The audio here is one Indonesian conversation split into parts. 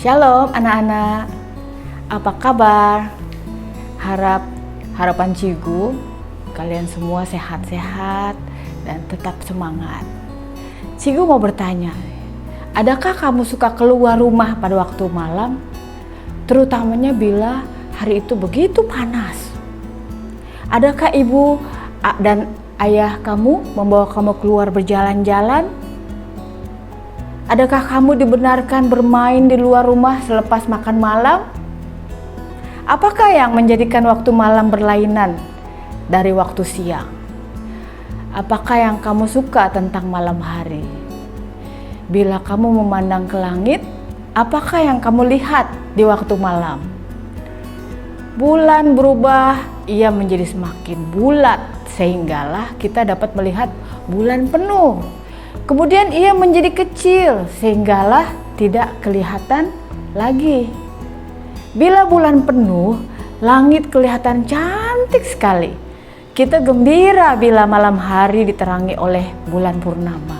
Shalom anak-anak, apa kabar? Harapan Cigu, kalian semua sehat-sehat dan tetap semangat. Cigu mau bertanya, adakah kamu suka keluar rumah pada waktu malam? Terutamanya bila hari itu begitu panas. Adakah ibu dan ayah kamu membawa kamu keluar berjalan-jalan? Adakah kamu dibenarkan bermain di luar rumah selepas makan malam? Apakah yang menjadikan waktu malam berlainan dari waktu siang? Apakah yang kamu suka tentang malam hari? Bila kamu memandang ke langit, apakah yang kamu lihat di waktu malam? Bulan berubah, ia menjadi semakin bulat sehinggalah kita dapat melihat bulan penuh. Kemudian ia menjadi kecil sehinggalah tidak kelihatan lagi. Bila bulan penuh, langit kelihatan cantik sekali. Kita gembira bila malam hari diterangi oleh bulan purnama.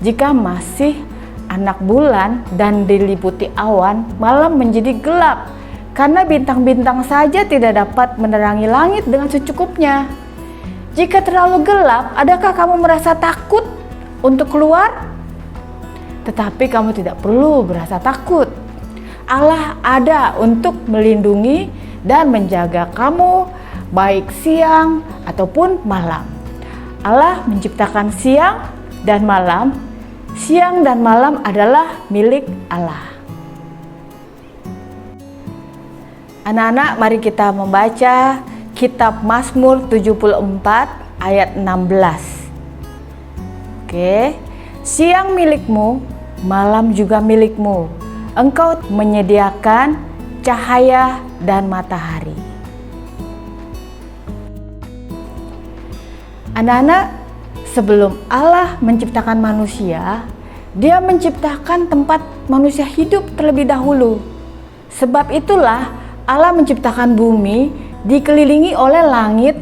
Jika masih anak bulan dan diliputi awan, malam menjadi gelap karena bintang-bintang saja tidak dapat menerangi langit dengan secukupnya. Jika terlalu gelap, adakah kamu merasa takut untuk keluar? Tetapi kamu tidak perlu berasa takut. Allah ada untuk melindungi dan menjaga kamu baik siang ataupun malam. Allah menciptakan siang dan malam. Siang dan malam adalah milik Allah. Anak-anak, mari kita membaca kitab Mazmur 74 ayat 16. Oke, siang milikmu, malam juga milikmu. Engkau menyediakan cahaya dan matahari. Anak-anak, sebelum Allah menciptakan manusia, Dia menciptakan tempat manusia hidup terlebih dahulu. Sebab itulah Allah menciptakan bumi dikelilingi oleh langit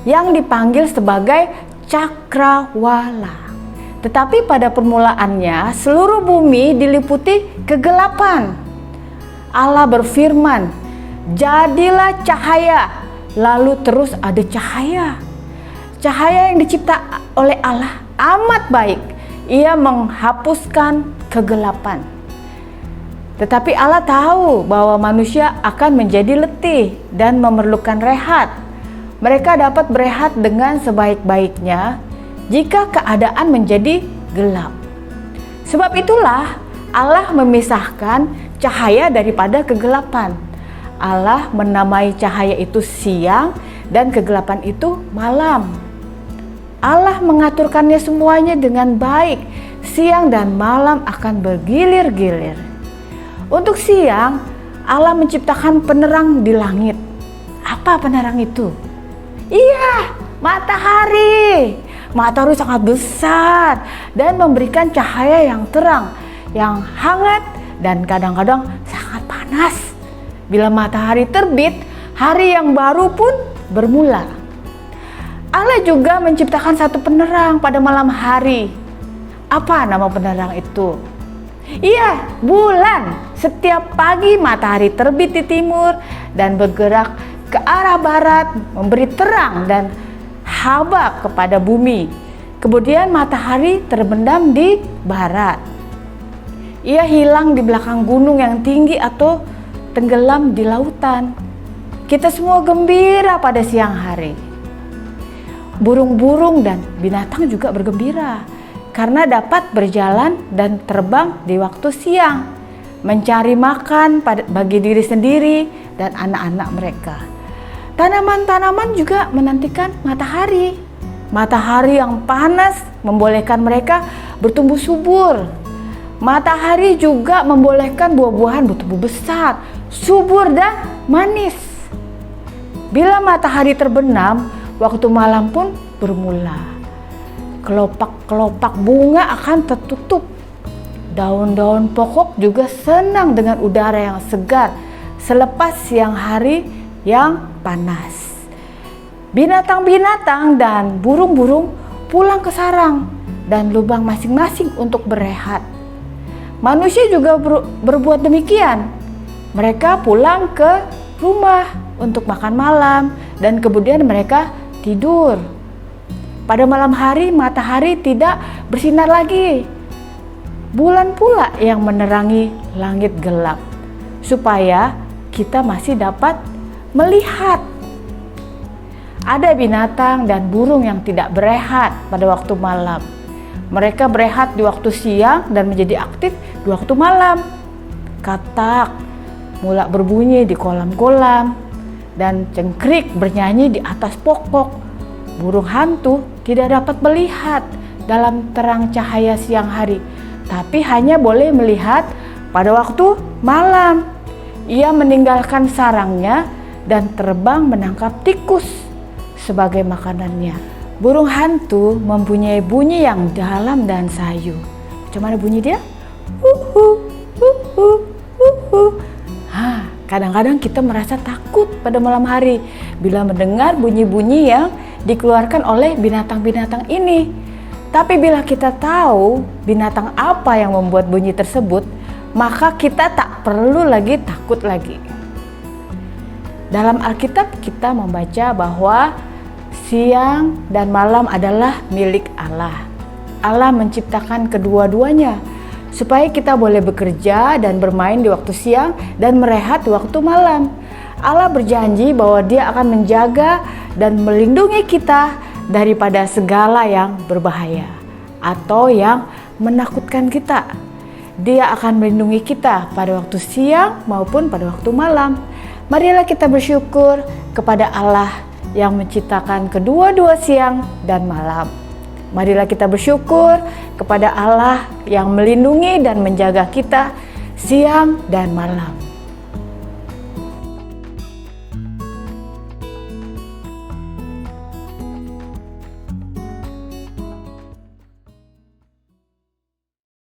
yang dipanggil sebagai cakrawala. Tetapi pada permulaannya seluruh bumi diliputi kegelapan. Allah berfirman, jadilah cahaya, lalu terus ada cahaya. Cahaya yang dicipta oleh Allah amat baik. Ia menghapuskan kegelapan. Tetapi Allah tahu bahwa manusia akan menjadi letih dan memerlukan rehat. Mereka dapat berehat dengan sebaik-baiknya jika keadaan menjadi gelap. Sebab itulah Allah memisahkan cahaya daripada kegelapan. Allah menamai cahaya itu siang dan kegelapan itu malam. Allah mengaturkannya semuanya dengan baik. Siang dan malam akan bergilir-gilir. Untuk siang, Allah menciptakan penerang di langit. Apa penerang itu? Iya, matahari. Matahari sangat besar dan memberikan cahaya yang terang, yang hangat dan kadang-kadang sangat panas. Bila matahari terbit, hari yang baru pun bermula. Allah juga menciptakan satu penerang pada malam hari. Apa nama penerang itu? Iya, bulan. Setiap pagi matahari terbit di timur dan bergerak ke arah barat, memberi terang dan haba kepada bumi. Kemudian matahari terbendam di barat. Ia hilang di belakang gunung yang tinggi atau tenggelam di lautan. Kita semua gembira pada siang hari. Burung-burung dan binatang juga bergembira karena dapat berjalan dan terbang di waktu siang, mencari makan bagi diri sendiri dan anak-anak mereka. Tanaman-tanaman juga menantikan matahari. Matahari yang panas membolehkan mereka bertumbuh subur. Matahari juga membolehkan buah-buahan bertumbuh besar, subur dan manis. Bila matahari terbenam, waktu malam pun bermula. Kelopak-kelopak bunga akan tertutup. Daun-daun pokok juga senang dengan udara yang segar selepas siang hari yang panas. Binatang-binatang dan burung-burung pulang ke sarang dan lubang masing-masing untuk berehat. Manusia juga berbuat demikian. Mereka pulang ke rumah untuk makan malam dan kemudian mereka tidur. Pada malam hari matahari tidak bersinar lagi. Bulan pula yang menerangi langit gelap supaya kita masih dapat melihat. Ada binatang dan burung yang tidak berehat pada waktu malam. Mereka berehat di waktu siang dan menjadi aktif di waktu malam. Katak mulai berbunyi di kolam-kolam dan cengkrik bernyanyi di atas pokok. Burung hantu tidak dapat melihat dalam terang cahaya siang hari, tapi hanya boleh melihat pada waktu malam. Ia meninggalkan sarangnya dan terbang menangkap tikus sebagai makanannya. Burung hantu mempunyai bunyi yang dalam dan sayu. Macam mana bunyi dia? Kadang-kadang kita merasa takut pada malam hari bila mendengar bunyi-bunyi yang dikeluarkan oleh binatang-binatang ini. Tapi bila kita tahu binatang apa yang membuat bunyi tersebut, maka kita tak perlu lagi takut lagi. Dalam Alkitab kita membaca bahwa siang dan malam adalah milik Allah. Allah menciptakan kedua-duanya supaya kita boleh bekerja dan bermain di waktu siang dan merehat di waktu malam. Allah berjanji bahwa Dia akan menjaga dan melindungi kita daripada segala yang berbahaya atau yang menakutkan kita. Dia akan melindungi kita pada waktu siang maupun pada waktu malam. Marilah kita bersyukur kepada Allah yang menciptakan kedua-dua siang dan malam. Marilah kita bersyukur kepada Allah yang melindungi dan menjaga kita siang dan malam.